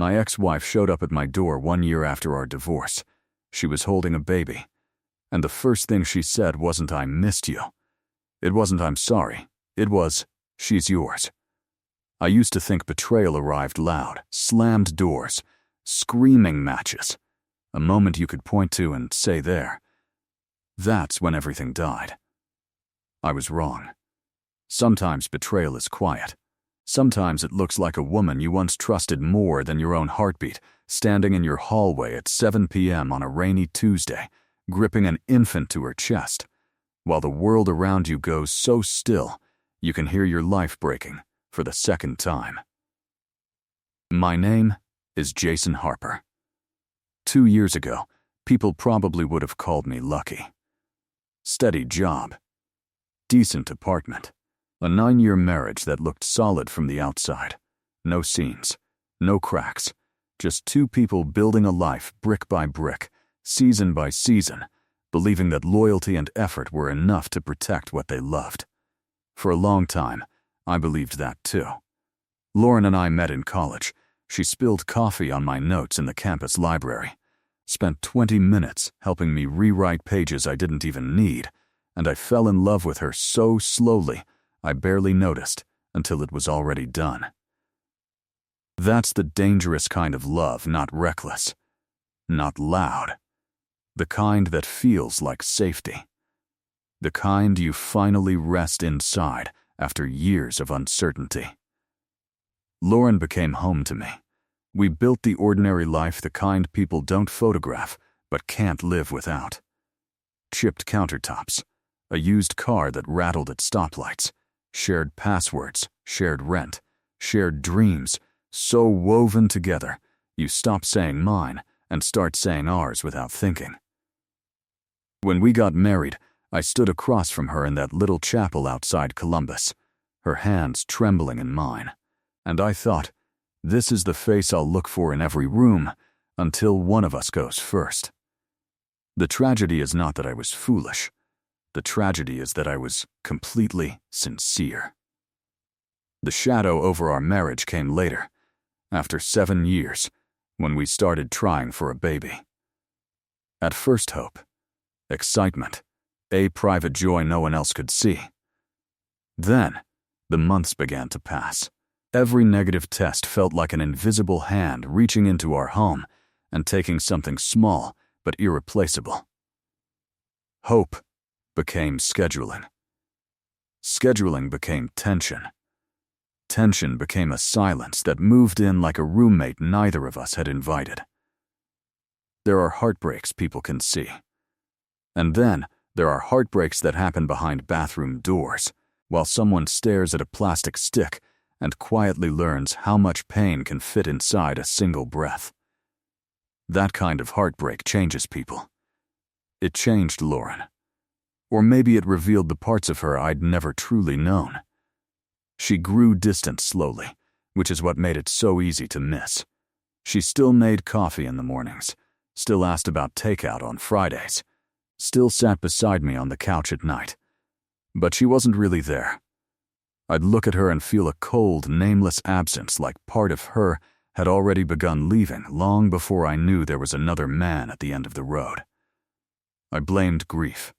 My ex-wife showed up at my door 1 year after our divorce. She was holding a baby. And the first thing she said wasn't "I missed you." It wasn't "I'm sorry." It was, "She's yours." I used to think betrayal arrived loud, slammed doors, screaming matches. A moment you could point to and say there. That's when everything died. I was wrong. Sometimes betrayal is quiet. Sometimes it looks like a woman you once trusted more than your own heartbeat, standing in your hallway at 7 p.m. on a rainy Tuesday, gripping an infant to her chest, while the world around you goes so still you can hear your life breaking for the second time. My name is Jason Harper. 2 years ago, people probably would have called me lucky. Steady job. Decent apartment. A 9-year marriage that looked solid from the outside. No seams, no cracks. Just two people building a life brick by brick, season by season, believing that loyalty and effort were enough to protect what they loved. For a long time, I believed that too. Lauren and I met in college. She spilled coffee on my notes in the campus library, spent 20 minutes helping me rewrite pages I didn't even need, and I fell in love with her so slowly I barely noticed until it was already done. That's the dangerous kind of love, not reckless, not loud. The kind that feels like safety. The kind you finally rest inside after years of uncertainty. Lauren became home to me. We built the ordinary life, the kind people don't photograph but can't live without. Chipped countertops, a used car that rattled at stoplights, shared passwords, shared rent, shared dreams, so woven together you stop saying mine and start saying ours without thinking. When we got married, I stood across from her in that little chapel outside Columbus, her hands trembling in mine, and I thought, this is the face I'll look for in every room until one of us goes first. The tragedy is not that I was foolish. The tragedy is that I was completely sincere. The shadow over our marriage came later, after 7 years, when we started trying for a baby. At first, hope, excitement, a private joy no one else could see. Then, the months began to pass. Every negative test felt like an invisible hand reaching into our home and taking something small but irreplaceable. Hope became scheduling. Scheduling became tension. Tension became a silence that moved in like a roommate neither of us had invited. There are heartbreaks people can see. And then there are heartbreaks that happen behind bathroom doors, while someone stares at a plastic stick and quietly learns how much pain can fit inside a single breath. That kind of heartbreak changes people. It changed Lauren. Or maybe it revealed the parts of her I'd never truly known. She grew distant slowly, which is what made it so easy to miss. She still made coffee in the mornings, still asked about takeout on Fridays, still sat beside me on the couch at night. But she wasn't really there. I'd look at her and feel a cold, nameless absence like part of her had already begun leaving long before I knew there was another man at the end of the road. I blamed grief.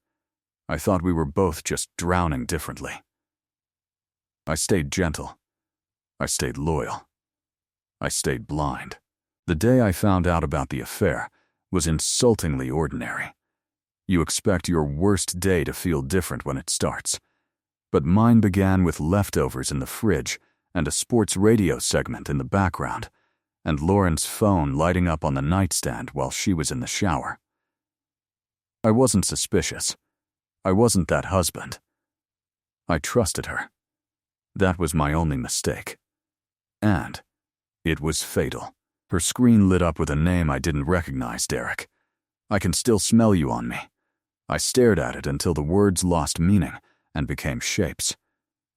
I thought we were both just drowning differently. I stayed gentle. I stayed loyal. I stayed blind. The day I found out about the affair was insultingly ordinary. You expect your worst day to feel different when it starts. But mine began with leftovers in the fridge and a sports radio segment in the background, and Lauren's phone lighting up on the nightstand while she was in the shower. I wasn't suspicious. I wasn't that husband. I trusted her. That was my only mistake. And it was fatal. Her screen lit up with a name I didn't recognize, Derek. I can still smell you on me. I stared at it until the words lost meaning and became shapes.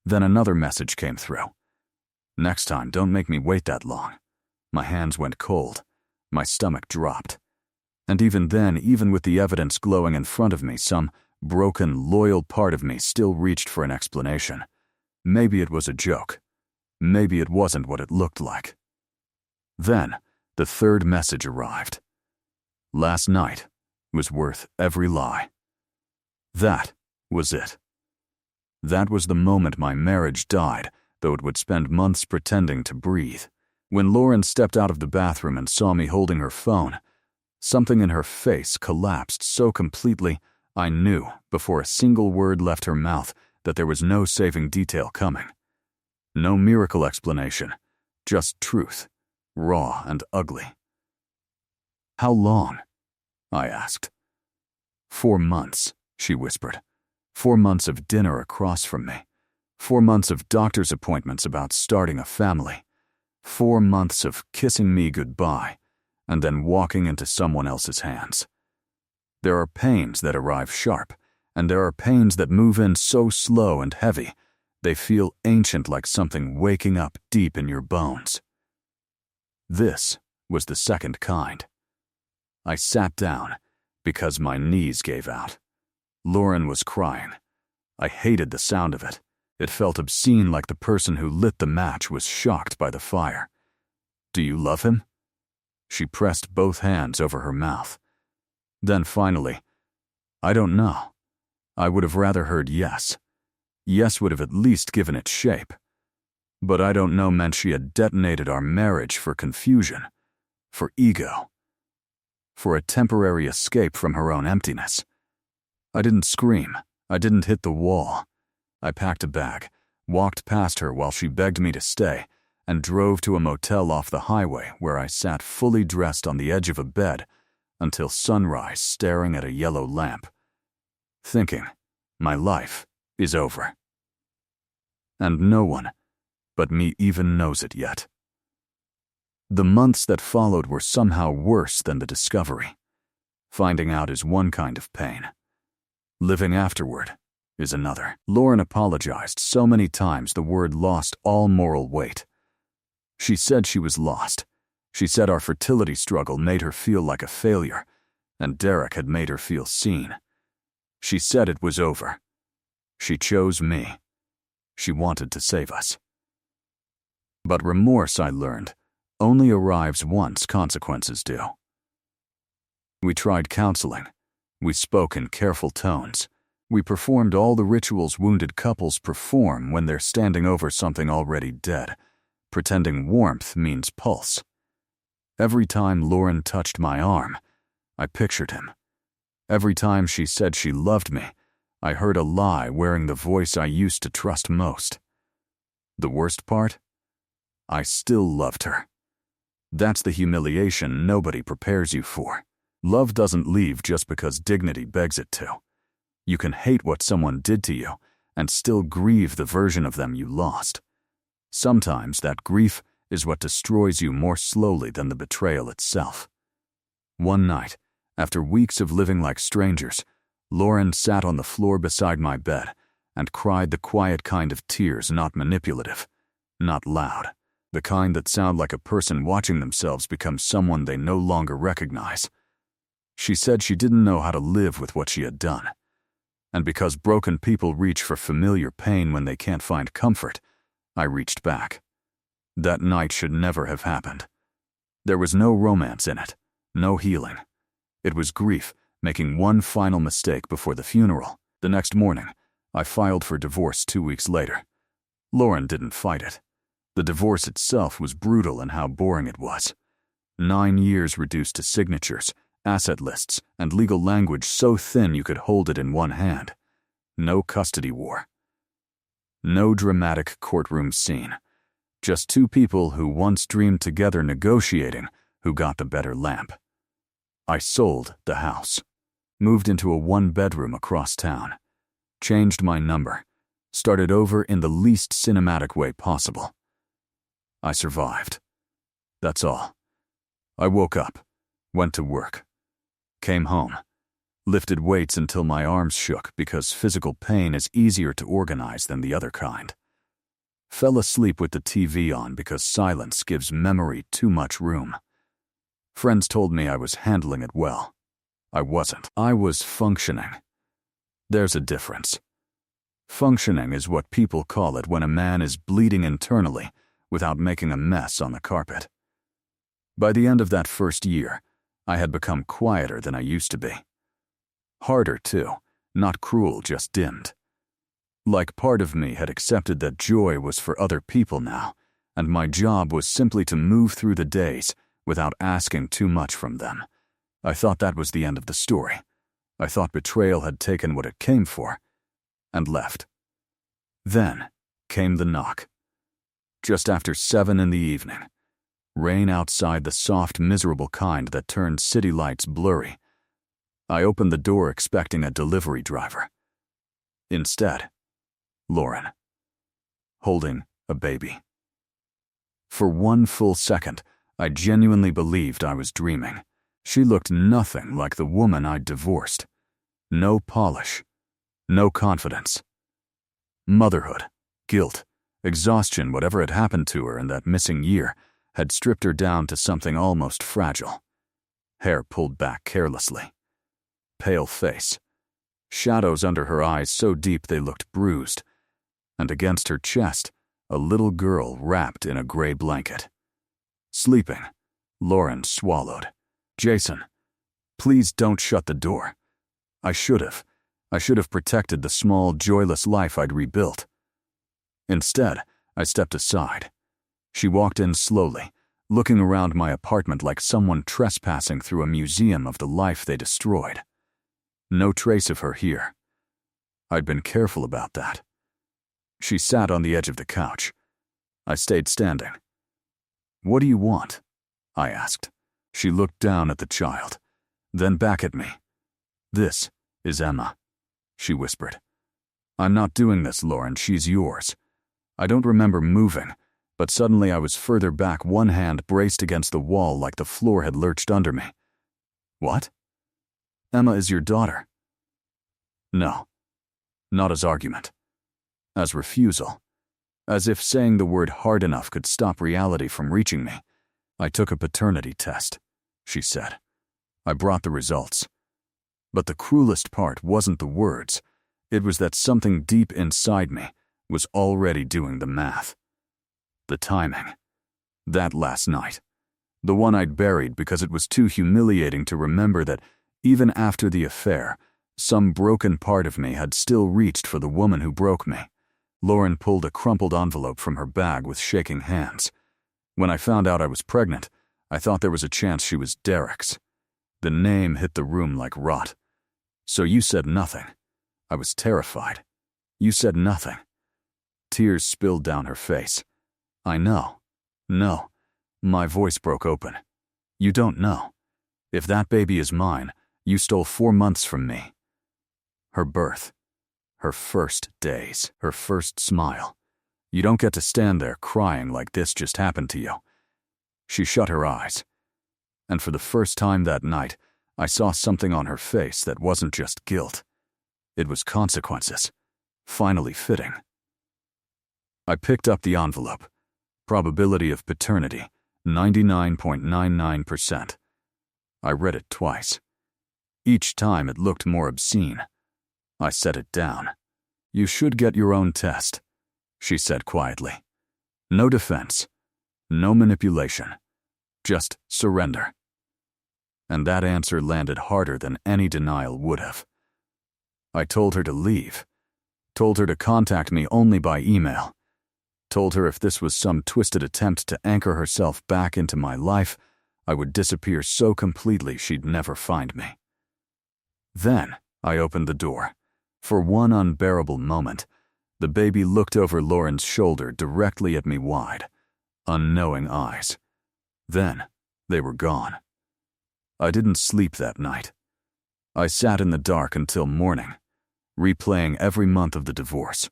Then another message came through. Next time, don't make me wait that long. My hands went cold. My stomach dropped. And even then, even with the evidence glowing in front of me, some broken, loyal part of me still reached for an explanation. Maybe it was a joke. Maybe it wasn't what it looked like. Then, The third message arrived. Last night was worth every lie. That was it. That was the moment my marriage died, though it would spend months pretending to breathe. When Lauren stepped out of the bathroom and saw me holding her phone, something in her face collapsed so completely I knew, before a single word left her mouth, that there was no saving detail coming. No miracle explanation, just truth, raw and ugly. "How long?" I asked. 4 months, she whispered. 4 months of dinner across from me. 4 months of doctor's appointments about starting a family. 4 months of kissing me goodbye and then walking into someone else's hands. There are pains that arrive sharp, and there are pains that move in so slow and heavy, they feel ancient, like something waking up deep in your bones. This was the second kind. I sat down because my knees gave out. Lauren was crying. I hated the sound of it. It felt obscene, like the person who lit the match was shocked by the fire. "Do you love him?" She pressed both hands over her mouth. Then finally, "I don't know. I would have rather heard yes. Yes would have at least given it shape. But I don't know meant she had detonated our marriage for confusion, for ego, for a temporary escape from her own emptiness." I didn't scream. I didn't hit the wall. I packed a bag, walked past her while she begged me to stay, and drove to a motel off the highway where I sat fully dressed on the edge of a bed until sunrise, staring at a yellow lamp, thinking, my life is over. And no one but me even knows it yet. The months that followed were somehow worse than the discovery. Finding out is one kind of pain. Living afterward is another. Lauren apologized so many times the word lost all moral weight. She said she was lost. She said our fertility struggle made her feel like a failure, and Derek had made her feel seen. She said it was over. She chose me. She wanted to save us. But remorse, I learned, only arrives once consequences do. We tried counseling. We spoke in careful tones. We performed all the rituals wounded couples perform when they're standing over something already dead, pretending warmth means pulse. Every time Lauren touched my arm, I pictured him. Every time she said she loved me, I heard a lie wearing the voice I used to trust most. The worst part? I still loved her. That's the humiliation nobody prepares you for. Love doesn't leave just because dignity begs it to. You can hate what someone did to you and still grieve the version of them you lost. Sometimes that grief is what destroys you more slowly than the betrayal itself. One night, after weeks of living like strangers, Lauren sat on the floor beside my bed and cried the quiet kind of tears, not manipulative, not loud, the kind that sound like a person watching themselves become someone they no longer recognize. She said she didn't know how to live with what she had done. And because broken people reach for familiar pain when they can't find comfort, I reached back. That night should never have happened. There was no romance in it, no healing. It was grief, making one final mistake before the funeral. The next morning, I filed for divorce 2 weeks later. Lauren didn't fight it. The divorce itself was brutal in how boring it was. 9 years reduced to signatures, asset lists, and legal language so thin you could hold it in one hand. No custody war. No dramatic courtroom scene. Just two people who once dreamed together negotiating who got the better lamp. I sold the house, moved into a 1-bedroom across town, changed my number, started over in the least cinematic way possible. I survived. That's all. I woke up, went to work, came home, lifted weights until my arms shook because physical pain is easier to organize than the other kind. Fell asleep with the TV on because silence gives memory too much room. Friends told me I was handling it well. I wasn't. I was functioning. There's a difference. Functioning is what people call it when a man is bleeding internally without making a mess on the carpet. By the end of that first year, I had become quieter than I used to be. Harder, too, not cruel, just dimmed. Like part of me had accepted that joy was for other people now, and my job was simply to move through the days without asking too much from them. I thought that was the end of the story. I thought betrayal had taken what it came for, and left. Then came the knock. Just after 7 in the evening. Rain outside, the soft, miserable kind that turned city lights blurry. I opened the door expecting a delivery driver. Instead, Lauren, holding a baby. For one full second, I genuinely believed I was dreaming. She looked nothing like the woman I'd divorced. No polish, no confidence. Motherhood, guilt, exhaustion, whatever had happened to her in that missing year, had stripped her down to something almost fragile. Hair pulled back carelessly. Pale face. Shadows under her eyes so deep they looked bruised. And against her chest, a little girl wrapped in a gray blanket. Sleeping, Lauren swallowed. "Jason, please don't shut the door. I should have protected the small, joyless life I'd rebuilt." Instead, I stepped aside. She walked in slowly, looking around my apartment like someone trespassing through a museum of the life they destroyed. No trace of her here. I'd been careful about that. She sat on the edge of the couch. I stayed standing. "What do you want?" I asked. She looked down at the child, then back at me. "This is Emma," she whispered. "I'm not doing this, Lauren. She's yours." I don't remember moving, but suddenly I was further back, one hand braced against the wall like the floor had lurched under me. "What?" "Emma is your daughter." No, not as argument. As refusal. As if saying the word hard enough could stop reality from reaching me. "I took a paternity test," she said. "I brought the results." But the cruelest part wasn't the words. It was that something deep inside me was already doing the math. The timing. That last night. The one I'd buried because it was too humiliating to remember that even after the affair, some broken part of me had still reached for the woman who broke me. Lauren pulled a crumpled envelope from her bag with shaking hands. When I found out I was pregnant, I thought there was a chance she was Derek's. The name hit the room like rot. "So you said nothing." I was terrified. "You said nothing." Tears spilled down her face. "I know. No." My voice broke open. "You don't know. If that baby is mine, you stole 4 months from me." Her birth. Her first days. Her first smile. You don't get to stand there crying like this just happened to you. She shut her eyes. And for the first time that night, I saw something on her face that wasn't just guilt. It was consequences. Finally fitting. I picked up the envelope. Probability of paternity, 99.99%. I read it twice. Each time it looked more obscene. I set it down. "You should get your own test," she said quietly. "No defense. No manipulation. Just surrender." And that answer landed harder than any denial would have. I told her to leave. Told her to contact me only by email. Told her if this was some twisted attempt to anchor herself back into my life, I would disappear so completely she'd never find me. Then I opened the door. For one unbearable moment, the baby looked over Lauren's shoulder directly at me, wide, unknowing eyes. Then they were gone. I didn't sleep that night. I sat in the dark until morning, replaying every month of the divorce,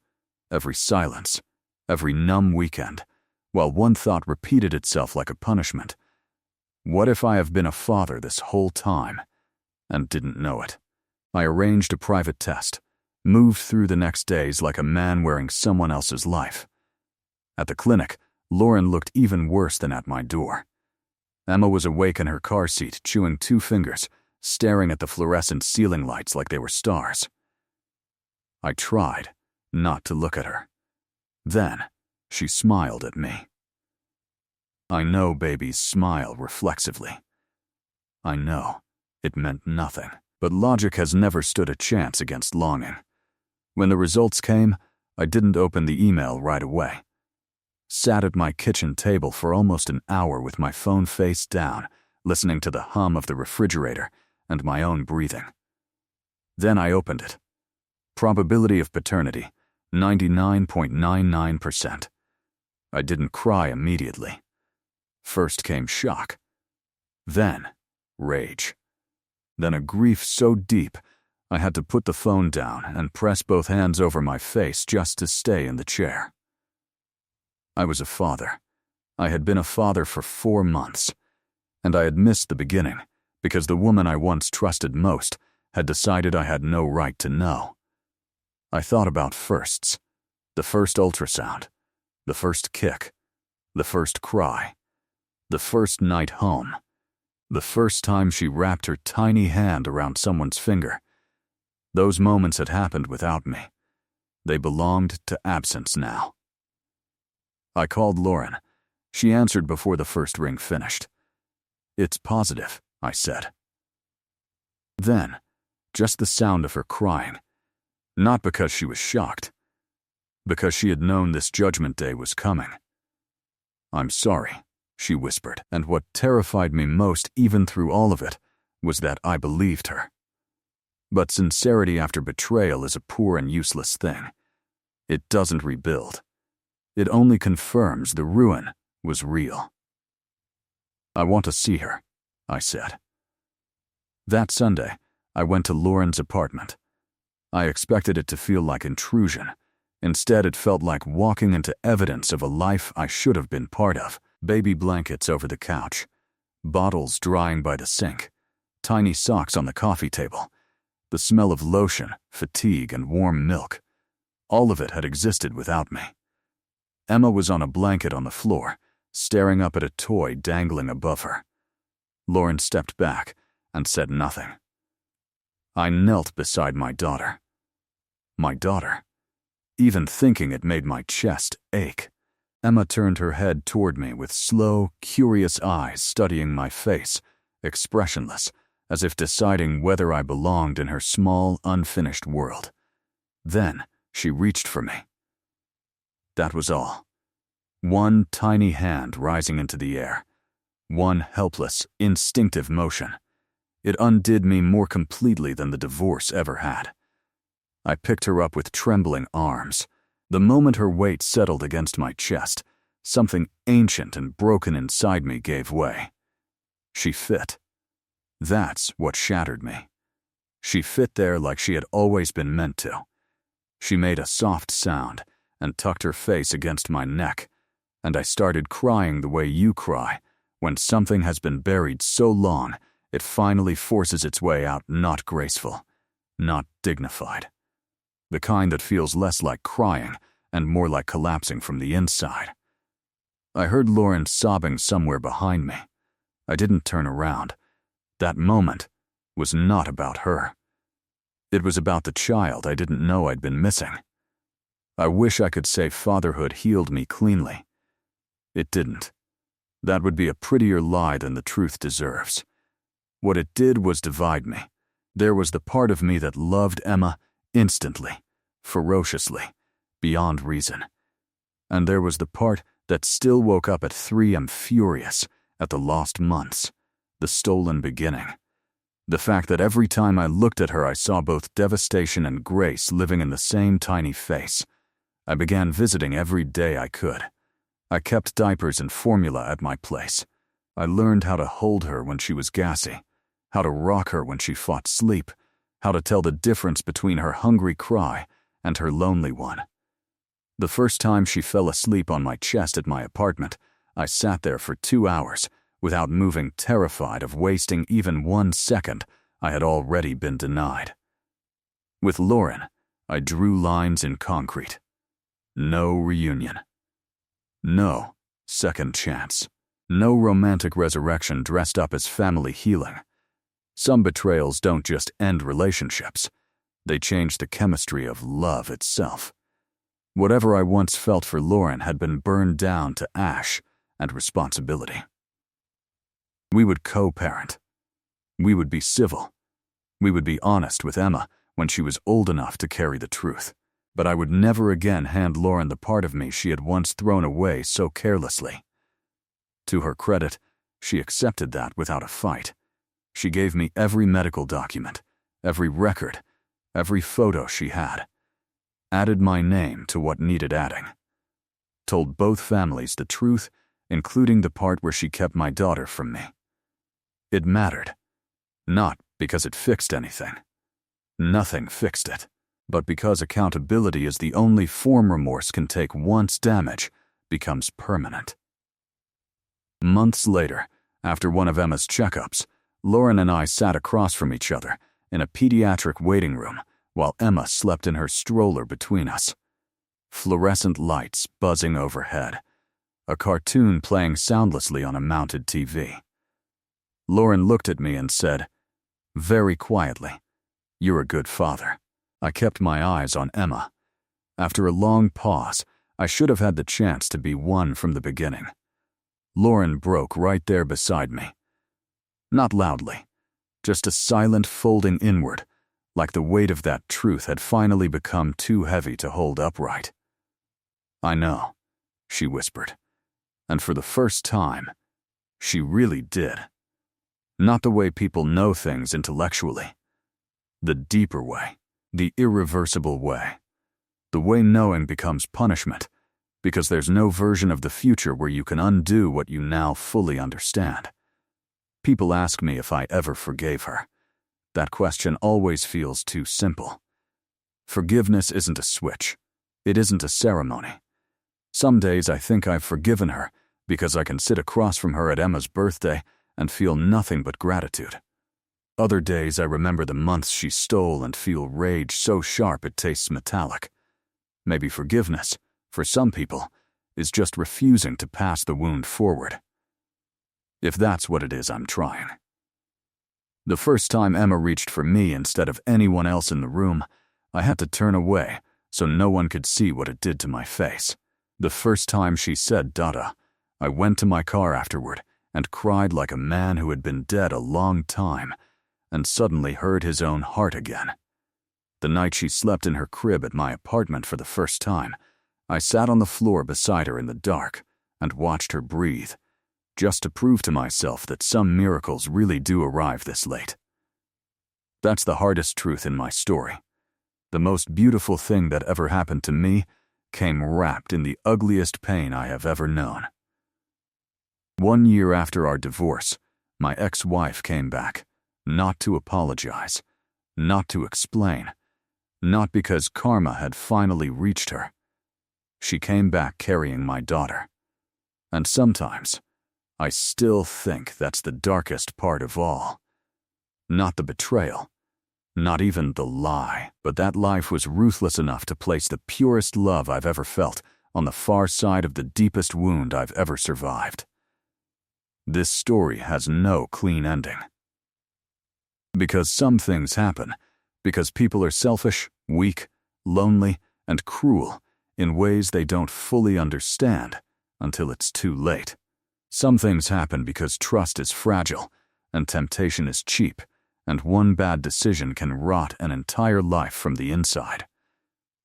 every silence, every numb weekend, while one thought repeated itself like a punishment. What if I have been a father this whole time and didn't know it? I arranged a private test, moved through the next days like a man wearing someone else's life. At the clinic, Lauren looked even worse than at my door. Emma was awake in her car seat, chewing 2 fingers, staring at the fluorescent ceiling lights like they were stars. I tried not to look at her. Then she smiled at me. I know babies smile reflexively. I know. It meant nothing. But logic has never stood a chance against longing. When the results came, I didn't open the email right away. Sat at my kitchen table for almost an hour with my phone face down, listening to the hum of the refrigerator and my own breathing. Then I opened it. Probability of paternity, 99.99%. I didn't cry immediately. First came shock. Then rage. Then a grief so deep, I had to put the phone down and press both hands over my face just to stay in the chair. I was a father. I had been a father for 4 months, and I had missed the beginning because the woman I once trusted most had decided I had no right to know. I thought about firsts, the first ultrasound, the first kick, the first cry, the first night home, the first time she wrapped her tiny hand around someone's finger. Those moments had happened without me. They belonged to absence now. I called Lauren. She answered before the first ring finished. "It's positive," I said. Then, just the sound of her crying. Not because she was shocked, because she had known this judgment day was coming. "I'm sorry," she whispered, and what terrified me most even through all of it was that I believed her. But sincerity after betrayal is a poor and useless thing. It doesn't rebuild. It only confirms the ruin was real. "I want to see her," I said. That Sunday, I went to Lauren's apartment. I expected it to feel like intrusion. Instead, it felt like walking into evidence of a life I should have been part of. Baby blankets over the couch, bottles drying by the sink, tiny socks on the coffee table, the smell of lotion, fatigue, and warm milk. All of it had existed without me. Emma was on a blanket on the floor, staring up at a toy dangling above her. Lauren stepped back and said nothing. I knelt beside my daughter. My daughter. Even thinking it made my chest ache. Emma turned her head toward me with slow, curious eyes studying my face, expressionless, as if deciding whether I belonged in her small, unfinished world. Then she reached for me. That was all. One tiny hand rising into the air. One helpless, instinctive motion. It undid me more completely than the divorce ever had. I picked her up with trembling arms. The moment her weight settled against my chest, something ancient and broken inside me gave way. She fit. That's what shattered me. She fit there like she had always been meant to. She made a soft sound and tucked her face against my neck, and I started crying the way you cry when something has been buried so long it finally forces its way out, not graceful, not dignified. The kind that feels less like crying and more like collapsing from the inside. I heard Lauren sobbing somewhere behind me. I didn't turn around. That moment was not about her. It was about the child I didn't know I'd been missing. I wish I could say fatherhood healed me cleanly. It didn't. That would be a prettier lie than the truth deserves. What it did was divide me. There was the part of me that loved Emma instantly, ferociously, beyond reason. And there was the part that still woke up at 3 am furious at the lost months, the stolen beginning. The fact that every time I looked at her I saw both devastation and grace living in the same tiny face. I began visiting every day I could. I kept diapers and formula at my place. I learned how to hold her when she was gassy, how to rock her when she fought sleep, how to tell the difference between her hungry cry and her lonely one. The first time she fell asleep on my chest at my apartment, I sat there for 2 hours without moving, terrified of wasting even 1 second I had already been denied. With Lauren, I drew lines in concrete. No reunion. No second chance. No romantic resurrection dressed up as family healing. Some betrayals don't just end relationships. They change the chemistry of love itself. Whatever I once felt for Lauren had been burned down to ash, and responsibility. We would co-parent. We would be civil. We would be honest with Emma when she was old enough to carry the truth. But I would never again hand Lauren the part of me she had once thrown away so carelessly. To her credit, she accepted that without a fight. She gave me every medical document, every record, every photo she had. Added my name to what needed adding. Told both families the truth, including the part where she kept my daughter from me. It mattered. Not because it fixed anything. Nothing fixed it. But because accountability is the only form remorse can take once damage becomes permanent. Months later, after one of Emma's checkups, Lauren and I sat across from each other in a pediatric waiting room while Emma slept in her stroller between us. Fluorescent lights buzzing overhead, a cartoon playing soundlessly on a mounted TV. Lauren looked at me and said, very quietly, "You're a good father." I kept my eyes on Emma. After a long pause, I should have had the chance to be one from the beginning. Lauren broke right there beside me. Not loudly, just a silent folding inward, like the weight of that truth had finally become too heavy to hold upright. "I know," she whispered. And for the first time, she really did. Not the way people know things intellectually. The deeper way. The irreversible way. The way knowing becomes punishment, because there's no version of the future where you can undo what you now fully understand. People ask me if I ever forgave her. That question always feels too simple. Forgiveness isn't a switch. It isn't a ceremony. Some days I think I've forgiven her because I can sit across from her at Emma's birthday and feel nothing but gratitude. Other days I remember the months she stole and feel rage so sharp it tastes metallic. Maybe forgiveness, for some people, is just refusing to pass the wound forward. If that's what it is, I'm trying. The first time Emma reached for me instead of anyone else in the room, I had to turn away so no one could see what it did to my face. The first time she said "Dada," I went to my car afterward and cried like a man who had been dead a long time and suddenly heard his own heart again. The night she slept in her crib at my apartment for the first time, I sat on the floor beside her in the dark and watched her breathe, just to prove to myself that some miracles really do arrive this late. That's the hardest truth in my story. The most beautiful thing that ever happened to me came wrapped in the ugliest pain I have ever known. 1 year after our divorce, my ex-wife came back. Not to apologize, not to explain, not because karma had finally reached her. She came back carrying my daughter. And sometimes, I still think that's the darkest part of all. Not the betrayal, not even the lie, but that life was ruthless enough to place the purest love I've ever felt on the far side of the deepest wound I've ever survived. This story has no clean ending. Because some things happen, because people are selfish, weak, lonely, and cruel in ways they don't fully understand until it's too late. Some things happen because trust is fragile and temptation is cheap, and one bad decision can rot an entire life from the inside.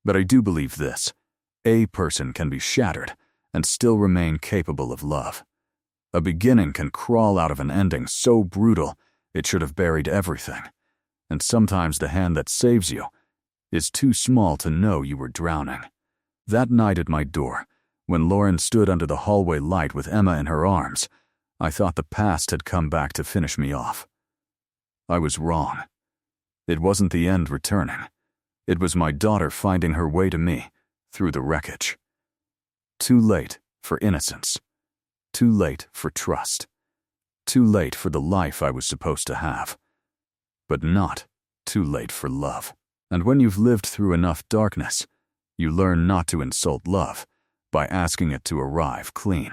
But I do believe this: a person can be shattered and still remain capable of love. A beginning can crawl out of an ending so brutal it should have buried everything, and sometimes the hand that saves you is too small to know you were drowning. That night at my door, when Lauren stood under the hallway light with Emma in her arms, I thought the past had come back to finish me off. I was wrong. It wasn't the end returning. It was my daughter finding her way to me through the wreckage. Too late for innocence. Too late for trust. Too late for the life I was supposed to have. But not too late for love. And when you've lived through enough darkness, you learn not to insult love by asking it to arrive clean.